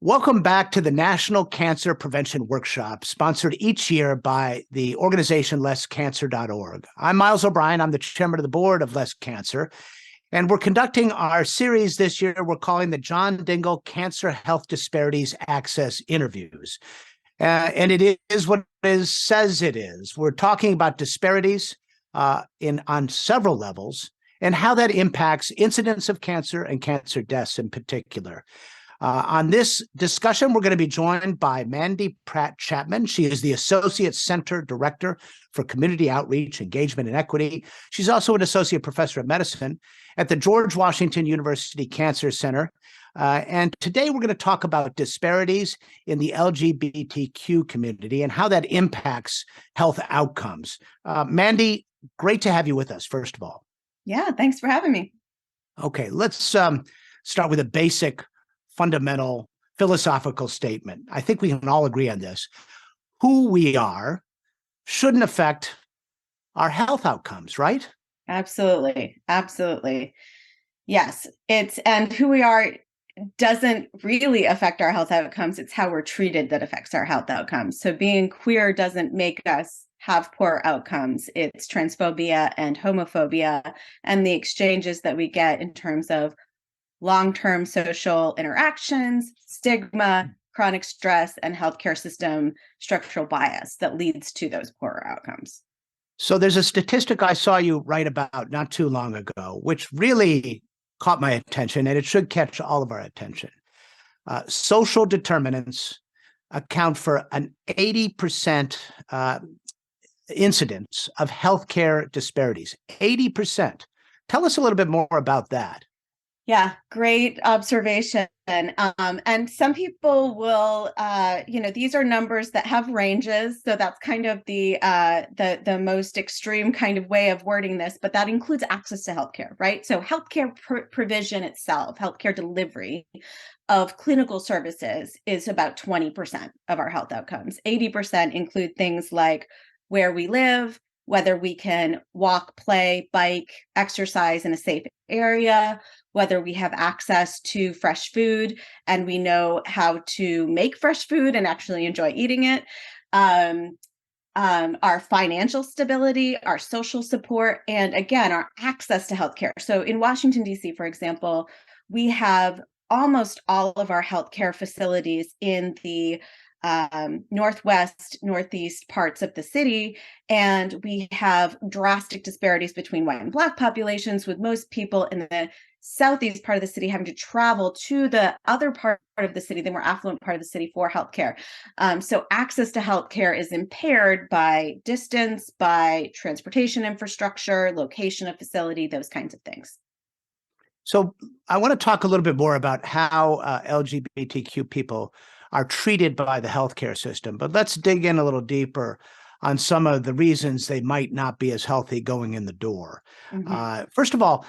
Welcome back to the National Cancer Prevention Workshop, sponsored each year by the organization lesscancer.org. I'm Miles O'Brien. I'm the chairman of the board of Less Cancer, and we're conducting our series this year we're calling the John Dingell Cancer Health Disparities Access Interviews. And it is what it says it is. We're talking about disparities on several levels and how that impacts incidence of cancer and cancer deaths in particular. On this discussion, we're going to be joined by Mandi Pratt-Chapman. She is the Associate Center Director for Community Outreach, Engagement, and Equity. She's also an Associate Professor of Medicine at the George Washington University Cancer Center. And today we're going to talk about disparities in the LGBTQ community and how that impacts health outcomes. Mandi, great to have you with us, first of all. Yeah, thanks for having me. Okay, let's start with a basic fundamental philosophical statement. I think we can all agree on this. Who we are shouldn't affect our health outcomes, right? Absolutely. Absolutely. Yes, and who we are doesn't really affect our health outcomes. It's how we're treated that affects our health outcomes. So being queer doesn't make us have poor outcomes. It's transphobia and homophobia and the exchanges that we get in terms of long-term social interactions, stigma, chronic stress, and healthcare system structural bias that leads to those poorer outcomes. So there's a statistic I saw you write about not too long ago, which really caught my attention, and it should catch all of our attention. Social determinants account for an 80% incidence of healthcare disparities. 80%. Tell us a little bit more about that. Yeah, great observation. And some people will, these are numbers that have ranges. So that's kind of the most extreme kind of way of wording this, but that includes access to healthcare, right? So healthcare provision itself, healthcare delivery of clinical services is about 20% of our health outcomes. 80% include things like where we live, whether we can walk, play, bike, exercise in a safe area, whether we have access to fresh food and we know how to make fresh food and actually enjoy eating it, our financial stability, our social support, and again, our access to healthcare. So in Washington, D.C., for example, we have almost all of our healthcare facilities in the northwest, northeast parts of the city. And we have drastic disparities between white and Black populations, with most people in the southeast part of the city having to travel to the other part of the city, the more affluent part of the city, for healthcare. So access to healthcare is impaired by distance, by transportation infrastructure, location of facility, those kinds of things. So I want to talk a little bit more about how LGBTQ people are treated by the healthcare system, but let's dig in a little deeper on some of the reasons they might not be as healthy going in the door. Mm-hmm. First of all,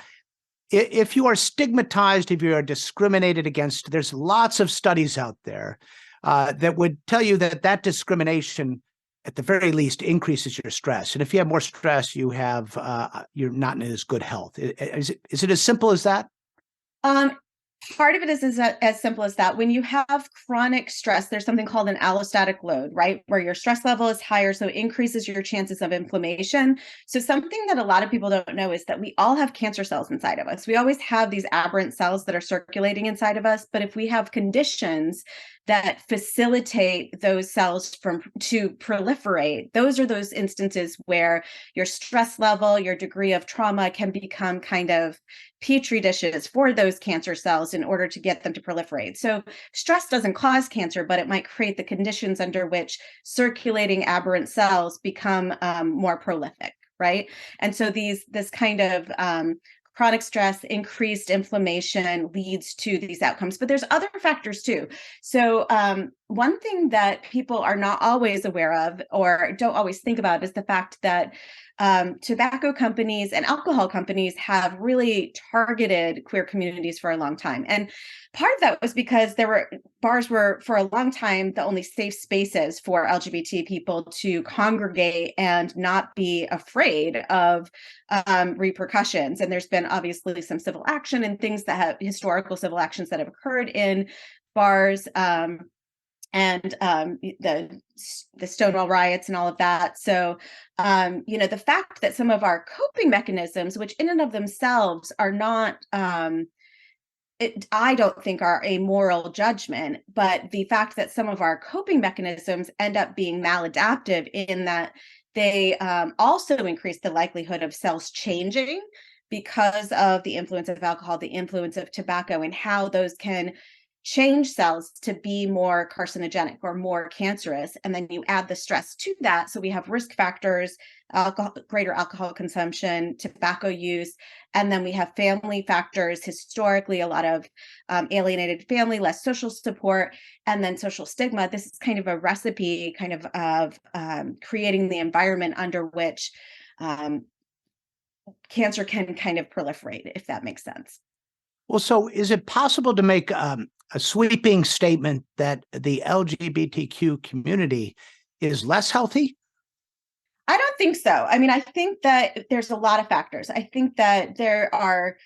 if you are stigmatized, if you are discriminated against, there's lots of studies out there that would tell you that discrimination, at the very least, increases your stress. And if you have more stress, you're not in as good health. Is it as simple as that? Part of it is as simple as that. When you have chronic stress, there's something called an allostatic load, right? Where your stress level is higher, so it increases your chances of inflammation. So something that a lot of people don't know is that we all have cancer cells inside of us. We always have these aberrant cells that are circulating inside of us. But if we have conditions that facilitate those cells to proliferate, those are those instances where your stress level, your degree of trauma can become kind of petri dishes for those cancer cells in order to get them to proliferate. So stress doesn't cause cancer, but it might create the conditions under which circulating aberrant cells become more prolific, right? And so this kind of chronic stress, increased inflammation leads to these outcomes, but there's other factors too. So one thing that people are not always aware of or don't always think about is the fact that tobacco companies and alcohol companies have really targeted queer communities for a long time. And part of that was because bars were for a long time the only safe spaces for LGBT people to congregate and not be afraid of repercussions. And there's been obviously some civil action and things that have historical civil actions that have occurred in bars, and the Stonewall riots and all of that. So, the fact that some of our coping mechanisms, which in and of themselves are not, I don't think are a moral judgment, but the fact that some of our coping mechanisms end up being maladaptive in that they also increase the likelihood of cells changing because of the influence of alcohol, the influence of tobacco, and how those can change cells to be more carcinogenic or more cancerous. And then you add the stress to that. So we have risk factors, greater alcohol consumption, tobacco use, and then we have family factors, historically, a lot of alienated family, less social support, and then social stigma. This is kind of a recipe of creating the environment under which cancer can kind of proliferate, if that makes sense. Well, so is it possible to make a sweeping statement that the LGBTQ community is less healthy? I don't think so. I mean, I think that there's a lot of factors. I think that there are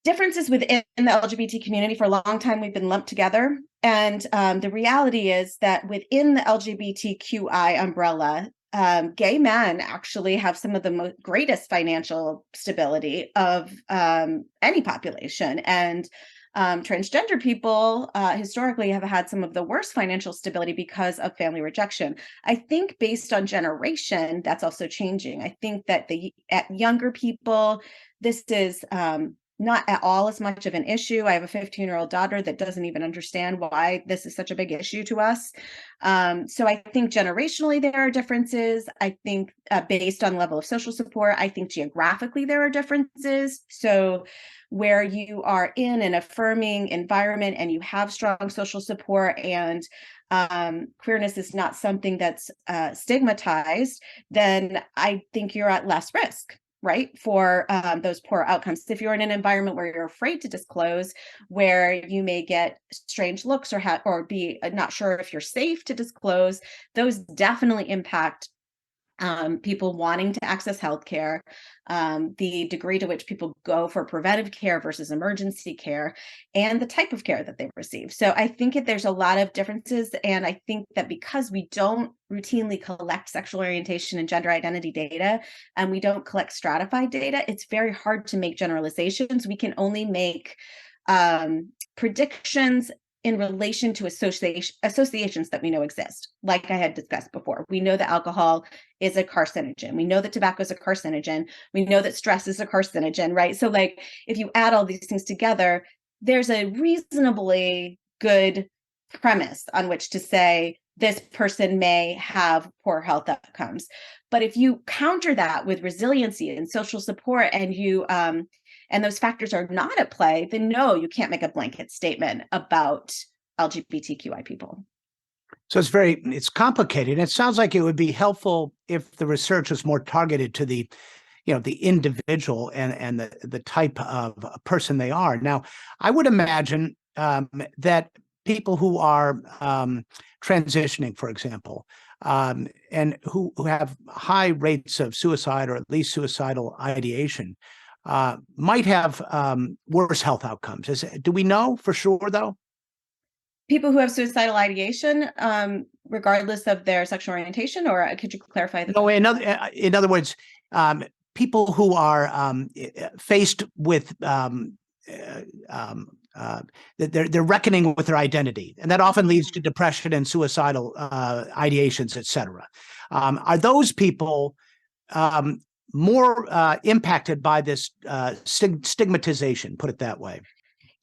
differences within the LGBT community. For a long time, we've been lumped together. And the reality is that within the LGBTQI umbrella, gay men actually have some of the greatest financial stability of any population. And transgender people historically have had some of the worst financial stability because of family rejection. I think based on generation, that's also changing. I think that at younger people, this is not at all as much of an issue. I have a 15-year-old daughter that doesn't even understand why this is such a big issue to us. So I think generationally there are differences. I think based on level of social support, I think geographically there are differences. So where you are in an affirming environment and you have strong social support and queerness is not something that's stigmatized, then I think you're at less risk, right, for those poor outcomes. If you're in an environment where you're afraid to disclose, where you may get strange looks or be not sure if you're safe to disclose, those definitely impact people wanting to access healthcare, the degree to which people go for preventive care versus emergency care, and the type of care that they receive. So I think there's a lot of differences. And I think that because we don't routinely collect sexual orientation and gender identity data, and we don't collect stratified data, it's very hard to make generalizations. We can only make predictions in relation to associations that we know exist. Like I had discussed before, we know that alcohol is a carcinogen. We know that tobacco is a carcinogen. We know that stress is a carcinogen, right? So like, if you add all these things together, there's a reasonably good premise on which to say this person may have poor health outcomes. But if you counter that with resiliency and social support, and you and those factors are not at play, then no, you can't make a blanket statement about LGBTQI people. So it's complicated. It sounds like it would be helpful if the research was more targeted to the individual and the type of person they are. Now, I would imagine that people who are transitioning, for example, and who have high rates of suicide or at least suicidal ideation, might have worse health outcomes. Do we know for sure, though? People who have suicidal ideation, regardless of their sexual orientation, or could you clarify that? No, in other words, people who are faced with they're reckoning with their identity, and that often leads to depression and suicidal ideations, etc. Are those people more impacted by this stigmatization, put it that way?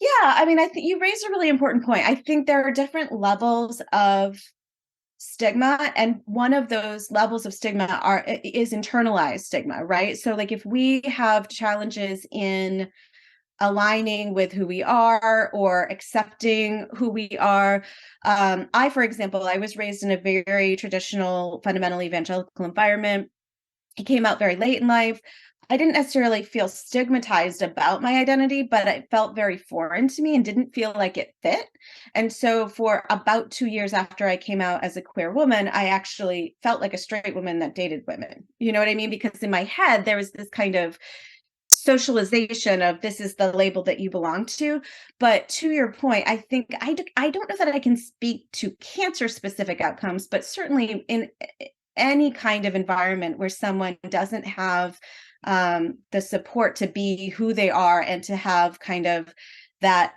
Yeah, I mean, I think you raised a really important point. I think there are different levels of stigma, and one of those levels of stigma is internalized stigma, right? So like, if we have challenges in aligning with who we are or accepting who we are. For example, I was raised in a very traditional, fundamental evangelical environment. I came out very late in life. I didn't necessarily feel stigmatized about my identity, but it felt very foreign to me and didn't feel like it fit. And so for about 2 years after I came out as a queer woman, I actually felt like a straight woman that dated women. You know what I mean? Because in my head, there was this kind of socialization of this is the label that you belong to. But to your point, I think I don't know that I can speak to cancer specific outcomes, but certainly in any kind of environment where someone doesn't have the support to be who they are and to have kind of that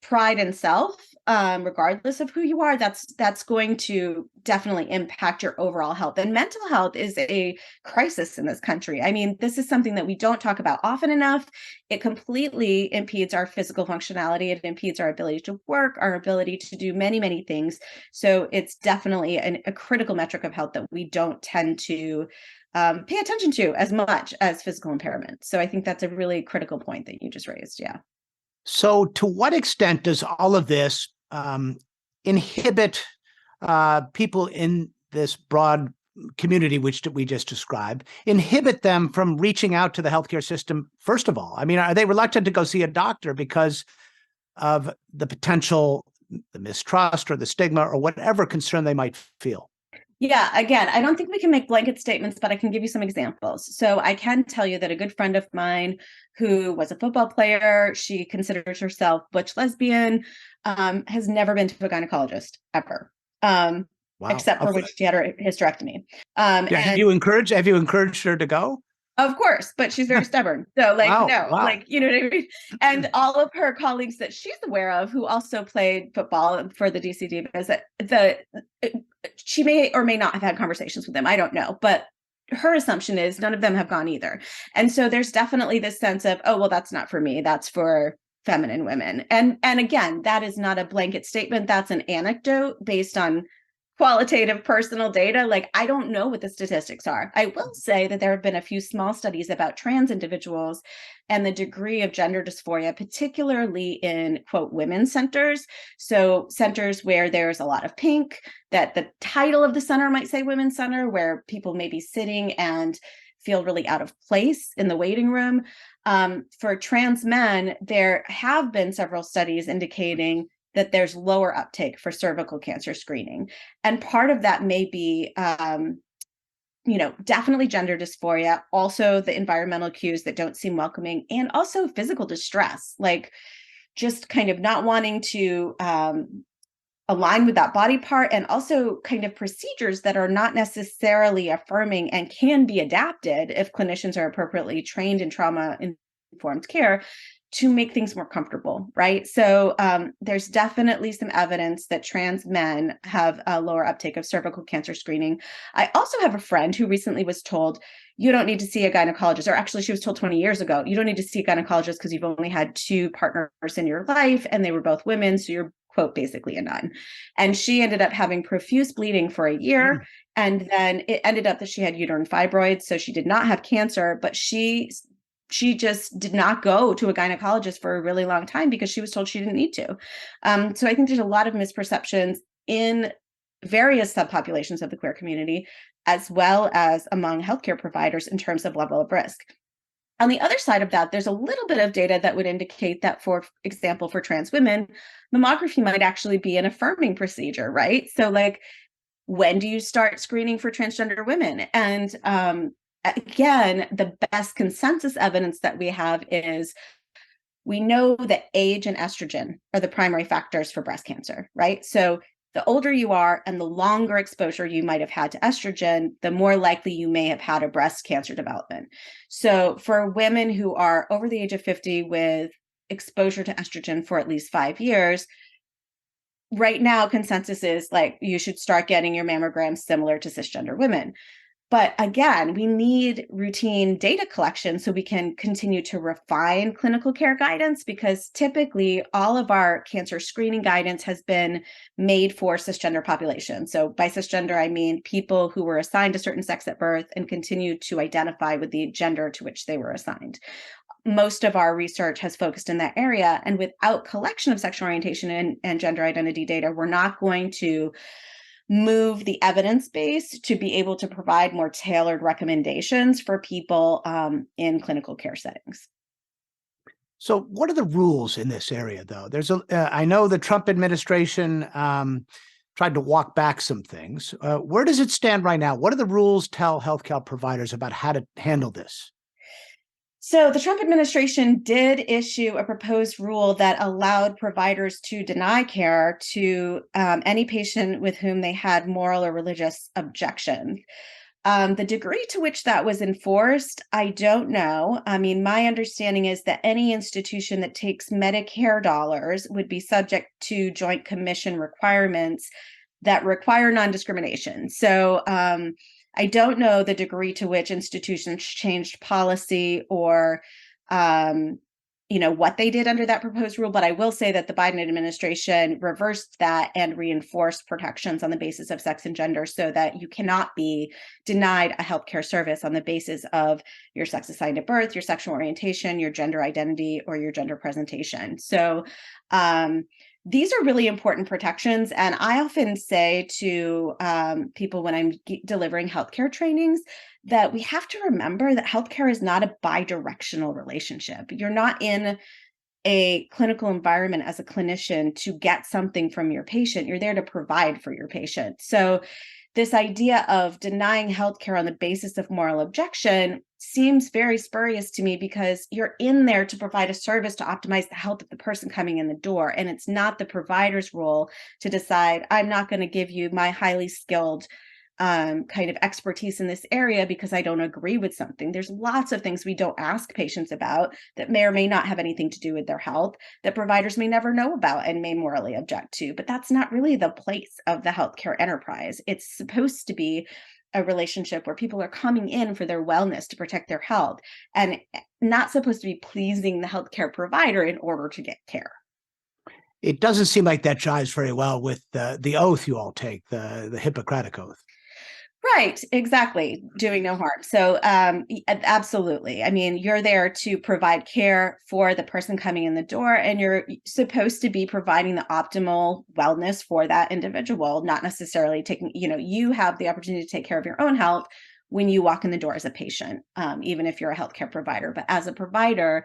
pride in self, regardless of who you are, that's going to definitely impact your overall health. And mental health is a crisis in this country. I mean, this is something that we don't talk about often enough. It completely impedes our physical functionality. It impedes our ability to work, our ability to do many, many things. So it's definitely a critical metric of health that we don't tend to pay attention to as much as physical impairment. So I think that's a really critical point that you just raised. Yeah. So to what extent does all of this inhibit people in this broad community, which we just described, inhibit them from reaching out to the healthcare system, first of all? I mean, are they reluctant to go see a doctor because of the potential, the mistrust or the stigma or whatever concern they might feel? Yeah, again, I don't think we can make blanket statements, but I can give you some examples. So I can tell you that a good friend of mine who was a football player, she considers herself butch lesbian, has never been to a gynecologist ever, Wow. except for when she had her hysterectomy. Yeah, have you encouraged her to go? Of course, but she's very stubborn. So Wow. like, you know what I mean? And all of her colleagues that she's aware of who also played football for the DC Divas, she may or may not have had conversations with them. I don't know, but her assumption is none of them have gone either. And so there's definitely this sense of, oh, well, that's not for me. That's for feminine women. And again, that is not a blanket statement. That's an anecdote based on qualitative personal data. Like, I don't know what the statistics are. I will say that there have been a few small studies about trans individuals and the degree of gender dysphoria, particularly in, quote, women's centers. So centers where there's a lot of pink, that the title of the center might say women's center, where people may be sitting and feel really out of place in the waiting room. For trans men, there have been several studies indicating that there's lower uptake for cervical cancer screening. And part of that may be, definitely gender dysphoria, also the environmental cues that don't seem welcoming, and also physical distress, like just kind of not wanting to align with that body part, and also kind of procedures that are not necessarily affirming and can be adapted if clinicians are appropriately trained in trauma-informed care to make things more comfortable, right? So there's definitely some evidence that trans men have a lower uptake of cervical cancer screening. I also have a friend who recently was told, you don't need to see a gynecologist, or actually she was told 20 years ago, you don't need to see a gynecologist because you've only had 2 partners in your life and they were both women, so you're, quote, basically a nun. And she ended up having profuse bleeding for a year. And then it ended up that she had uterine fibroids, so she did not have cancer, but she just did not go to a gynecologist for a really long time because she was told she didn't need to. So I think there's a lot of misperceptions in various subpopulations of the queer community, as well as among healthcare providers in terms of level of risk. On the other side of that, there's a little bit of data that would indicate that, for example, for trans women, mammography might actually be an affirming procedure, right? So like, when do you start screening for transgender women? And again, the best consensus evidence that we have is we know that age and estrogen are the primary factors for breast cancer, right? So the older you are and the longer exposure you might have had to estrogen, the more likely you may have had a breast cancer development. So for women who are over the age of 50 with exposure to estrogen for at least 5 years, right now consensus is like you should start getting your mammograms similar to cisgender women. But again, we need routine data collection so we can continue to refine clinical care guidance, because typically all of our cancer screening guidance has been made for cisgender populations. So by cisgender, I mean people who were assigned a certain sex at birth and continue to identify with the gender to which they were assigned. Most of our research has focused in that area. And without collection of sexual orientation and gender identity data, we're not going to move the evidence base to be able to provide more tailored recommendations for people in clinical care settings. So what are the rules in this area, though? I know the Trump administration tried to walk back some things. Where does it stand right now? What do the rules tell healthcare providers about how to handle this? So the Trump administration did issue a proposed rule that allowed providers to deny care to any patient with whom they had moral or religious objection. The degree to which that was enforced, I don't know. I mean, my understanding is that any institution that takes Medicare dollars would be subject to Joint Commission requirements that require non-discrimination. So I don't know the degree to which institutions changed policy or what they did under that proposed rule, but I will say that the Biden administration reversed that and reinforced protections on the basis of sex and gender so that you cannot be denied a healthcare service on the basis of your sex assigned at birth, your sexual orientation, your gender identity, or your gender presentation. So these are really important protections. And I often say to people when I'm delivering healthcare trainings that we have to remember that healthcare is not a bidirectional relationship. You're not in a clinical environment as a clinician to get something from your patient. You're there to provide for your patient. So this idea of denying healthcare on the basis of moral objection seems very spurious to me because you're in there to provide a service to optimize the health of the person coming in the door. And it's not the provider's role to decide, I'm not going to give you my highly skilled kind of expertise in this area because I don't agree with something. There's lots of things we don't ask patients about that may or may not have anything to do with their health that providers may never know about and may morally object to. But that's not really the place of the healthcare enterprise. It's supposed to be a relationship where people are coming in for their wellness to protect their health and not supposed to be pleasing the healthcare provider in order to get care. It doesn't seem like that jives very well with the oath you all take, the Hippocratic Oath. Right, exactly. Doing no harm. So absolutely. I mean, you're there to provide care for the person coming in the door, and you're supposed to be providing the optimal wellness for that individual, not necessarily taking, you have the opportunity to take care of your own health when you walk in the door as a patient, even if you're a healthcare provider. But as a provider,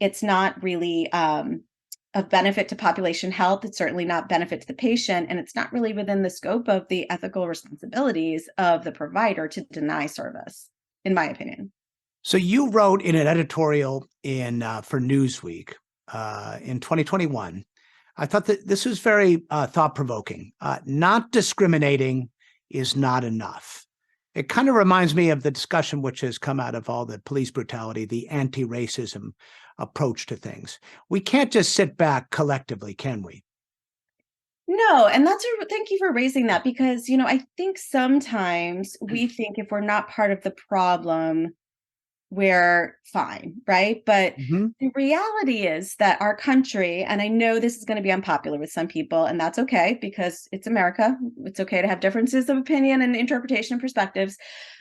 it's not really of benefit to population health. It's certainly not benefit to the patient, and it's not really within the scope of the ethical responsibilities of the provider to deny service, in my opinion. So you wrote in an editorial for Newsweek in 2021. I thought that this was very thought-provoking. Not discriminating is not enough. It kind of reminds me of the discussion which has come out of all the police brutality, the anti-racism approach to things. We can't just sit back collectively, can we? No, and thank you for raising that because, I think sometimes we think if we're not part of the problem, we're fine, right? But the reality is that our country, and I know this is going to be unpopular with some people, and that's okay because it's America. It's okay to have differences of opinion and interpretation and perspectives.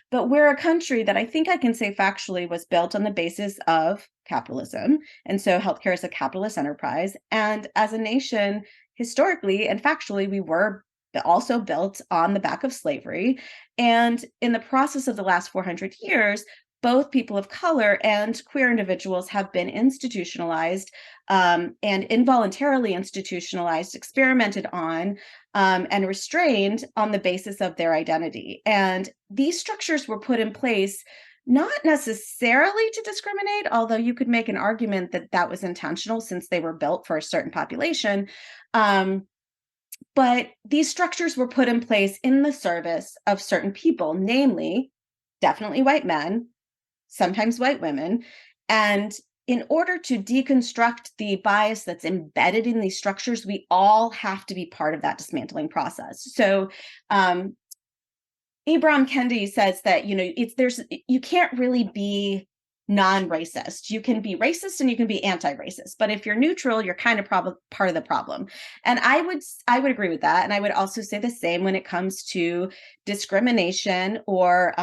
But we're a country that I think I can say factually was built on the basis of capitalism. And so healthcare is a capitalist enterprise. And as a nation, historically and factually, we were also built on the back of slavery. And in the process of the last 400 years, both people of color and queer individuals have been institutionalized and involuntarily institutionalized, experimented on, and restrained on the basis of their identity. And these structures were put in place not necessarily to discriminate, although you could make an argument that that was intentional since they were built for a certain population. But these structures were put in place in the service of certain people, namely, definitely white men, sometimes white women. And in order to deconstruct the bias that's embedded in these structures, we all have to be part of that dismantling process. So Ibram Kendi says that, you can't really be non-racist. You can be racist and you can be anti-racist, but if you're neutral, you're kind of part of the problem. And I would agree with that. And I would also say the same when it comes to discrimination or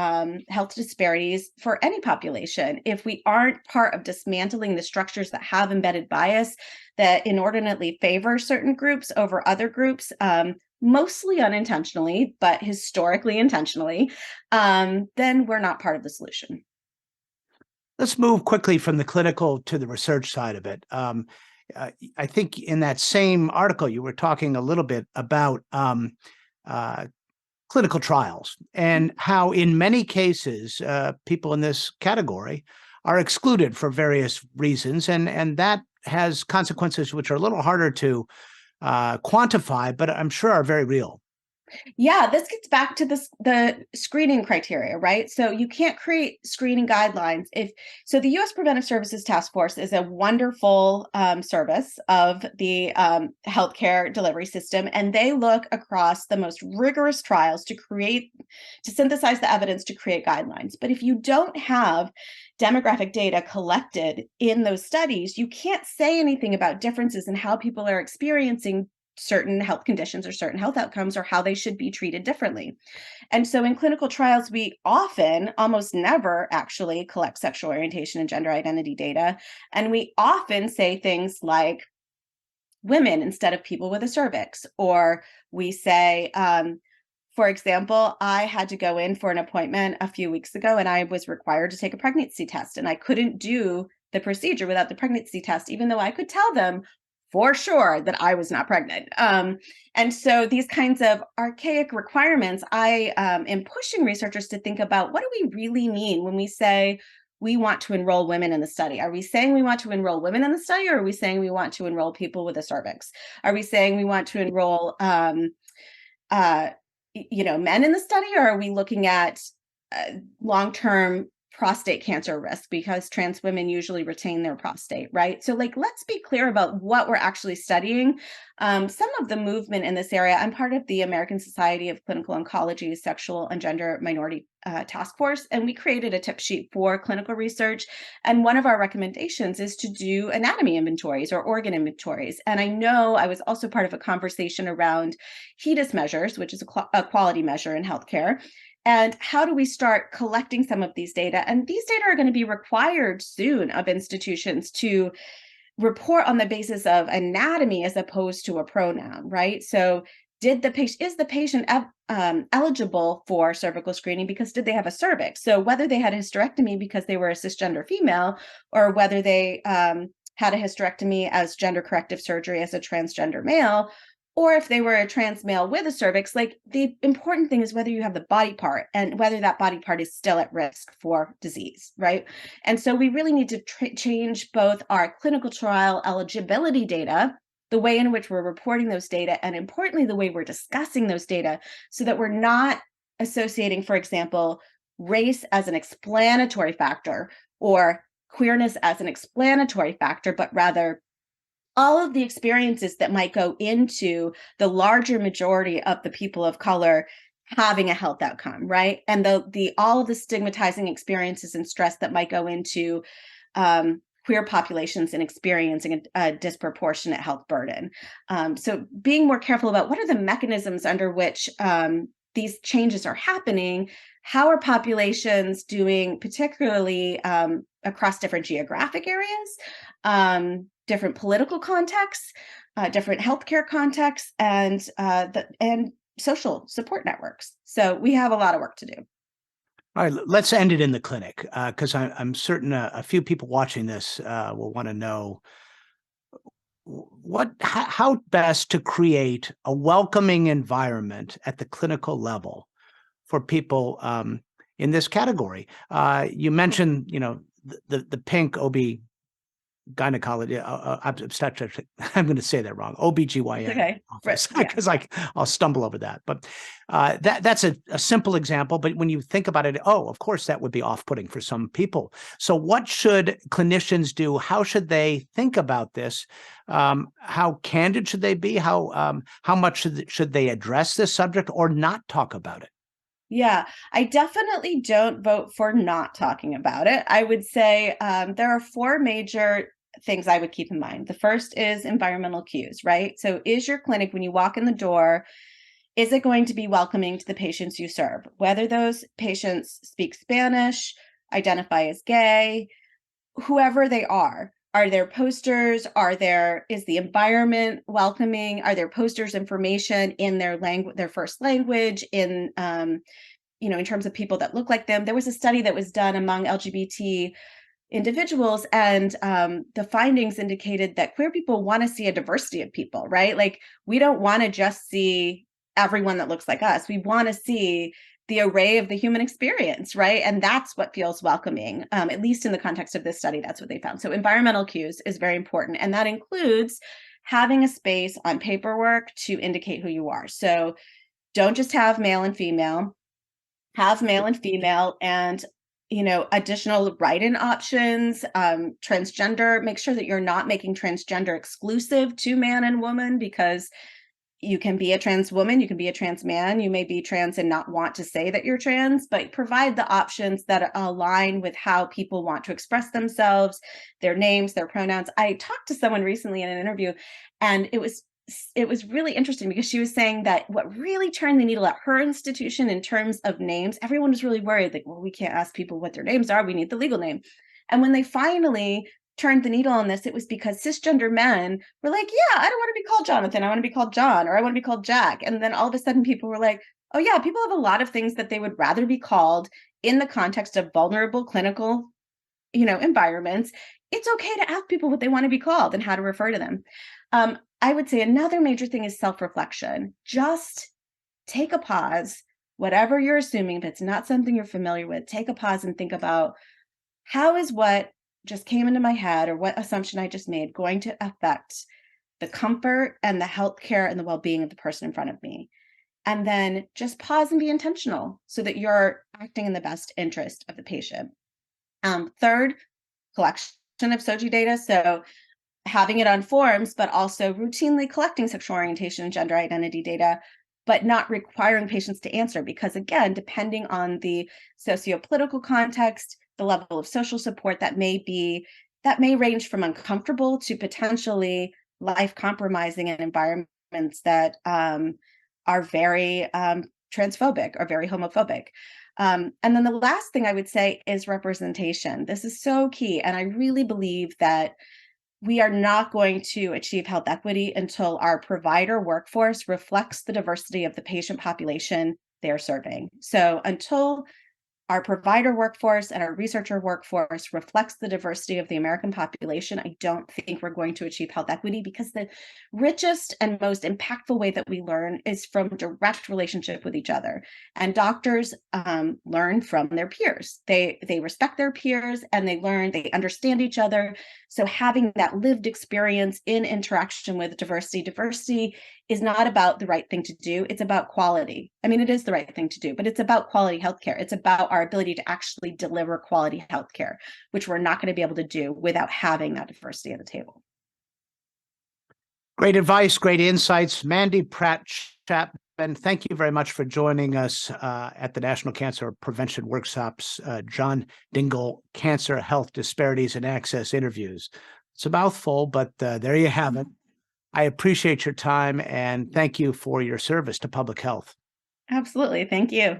health disparities for any population. If we aren't part of dismantling the structures that have embedded bias that inordinately favor certain groups over other groups, mostly unintentionally, but historically intentionally, then we're not part of the solution. Let's move quickly from the clinical to the research side of it. I think in that same article, you were talking a little bit about clinical trials and how in many cases, people in this category are excluded for various reasons, and that has consequences which are a little harder to quantify, but I'm sure are very real. Yeah, this gets back to the screening criteria, right? So you can't create screening guidelines so the U.S. Preventive Services Task Force is a wonderful service of the healthcare delivery system, and they look across the most rigorous trials to synthesize the evidence to create guidelines. But if you don't have demographic data collected in those studies, you can't say anything about differences in how people are experiencing certain health conditions or certain health outcomes, or how they should be treated differently. And so in clinical trials, we often, almost never actually collect sexual orientation and gender identity data. And we often say things like women instead of people with a cervix, or we say, for example, I had to go in for an appointment a few weeks ago, and I was required to take a pregnancy test, and I couldn't do the procedure without the pregnancy test, even though I could tell them for sure that I was not pregnant. And so these kinds of archaic requirements, I am pushing researchers to think about, what do we really mean when we say we want to enroll women in the study? Are we saying we want to enroll women in the study, or are we saying we want to enroll people with a cervix? Are we saying we want to enroll men in the study, or are we looking at long-term prostate cancer risk, because trans women usually retain their prostate, right? So let's be clear about what we're actually studying. Some of the movement in this area, I'm part of the American Society of Clinical Oncology Sexual and Gender Minority Task Force, and we created a tip sheet for clinical research. And one of our recommendations is to do anatomy inventories or organ inventories. And I know I was also part of a conversation around HEDIS measures, which is a quality measure in healthcare. And how do we start collecting some of these data? And these data are going to be required soon of institutions to report on the basis of anatomy as opposed to a pronoun, right? So is the patient eligible for cervical screening because did they have a cervix? So whether they had a hysterectomy because they were a cisgender female, or whether they had a hysterectomy as gender corrective surgery as a transgender male, or if they were a trans male with a cervix, the important thing is whether you have the body part and whether that body part is still at risk for disease, right? And so we really need to change both our clinical trial eligibility data, the way in which we're reporting those data, and importantly, the way we're discussing those data, so that we're not associating, for example, race as an explanatory factor or queerness as an explanatory factor, but rather all of the experiences that might go into the larger majority of the people of color having a health outcome, right? And all of the stigmatizing experiences and stress that might go into queer populations and experiencing a disproportionate health burden. So being more careful about what are the mechanisms under which these changes are happening, how are populations doing, particularly across different geographic areas, different political contexts, different healthcare contexts, and social support networks. So we have a lot of work to do. All right, let's end it in the clinic, because I'm certain a few people watching this will want to know how best to create a welcoming environment at the clinical level for people in this category. You mentioned, the pink OB gynecology, obstetric, I'm going to say that wrong, OBGYN. Okay. Office, because I'll stumble over that. But that's a simple example. But when you think about it, of course, that would be off-putting for some people. So what should clinicians do? How should they think about this? How candid should they be? How much should they address this subject or not talk about it? Yeah, I definitely don't vote for not talking about it. I would say there are four major things I would keep in mind. The first is environmental cues, right? So is your clinic, when you walk in the door, is it going to be welcoming to the patients you serve? Whether those patients speak Spanish, identify as gay, whoever they are there posters? Is the environment welcoming? Are there posters, information in their language, their first language, in terms of people that look like them? There was a study that was done among LGBT individuals, and the findings indicated that queer people want to see a diversity of people, right? We don't want to just see everyone that looks like us. We want to see the array of the human experience, right? And that's what feels welcoming, at least in the context of this study, that's what they found. So environmental cues is very important. And that includes having a space on paperwork to indicate who you are. So don't just have male and female, have male and female, and additional write-in options, transgender. Make sure that you're not making transgender exclusive to man and woman, because you can be a trans woman, you can be a trans man, you may be trans and not want to say that you're trans, but provide the options that align with how people want to express themselves, their names, their pronouns. I talked to someone recently in an interview, and it was really interesting because she was saying that what really turned the needle at her institution in terms of names, everyone was really worried, like, well, we can't ask people what their names are, we need the legal name. And when they finally turned the needle on this, it was because cisgender men were like, yeah, I don't want to be called Jonathan, I want to be called John, or I want to be called Jack. And then all of a sudden people were like, oh yeah, people have a lot of things that they would rather be called in the context of vulnerable clinical environments. It's okay to ask people what they want to be called and how to refer to them. I would say another major thing is self-reflection. Just take a pause, whatever you're assuming, if it's not something you're familiar with, take a pause and think about, how is what just came into my head, or what assumption I just made, going to affect the comfort and the healthcare and the well-being of the person in front of me? And then just pause and be intentional so that you're acting in the best interest of the patient. Third, collection of SOGI data. So having it on forms, but also routinely collecting sexual orientation and gender identity data, but not requiring patients to answer, because again, depending on the socio-political context, the level of social support, that may range from uncomfortable to potentially life compromising in environments that are very transphobic or very homophobic. And then the last thing I would say is representation. This is so key. And I really believe that we are not going to achieve health equity until our provider workforce reflects the diversity of the patient population they're serving. So until our provider workforce and our researcher workforce reflects the diversity of the American population, I don't think we're going to achieve health equity, because the richest and most impactful way that we learn is from direct relationship with each other. And doctors learn from their peers. They respect their peers, and they understand each other. So having that lived experience in interaction with diversity is not about the right thing to do. It's about quality. I mean, it is the right thing to do, but it's about quality healthcare. It's about our ability to actually deliver quality healthcare, which we're not going to be able to do without having that diversity at the table. Great advice, great insights. Mandi Pratt-Chapman, thank you very much for joining us at the National Cancer Prevention Workshops, John Dingell Cancer Health Disparities and Access Interviews. It's a mouthful, but there you have it. I appreciate your time, and thank you for your service to public health. Absolutely. Thank you.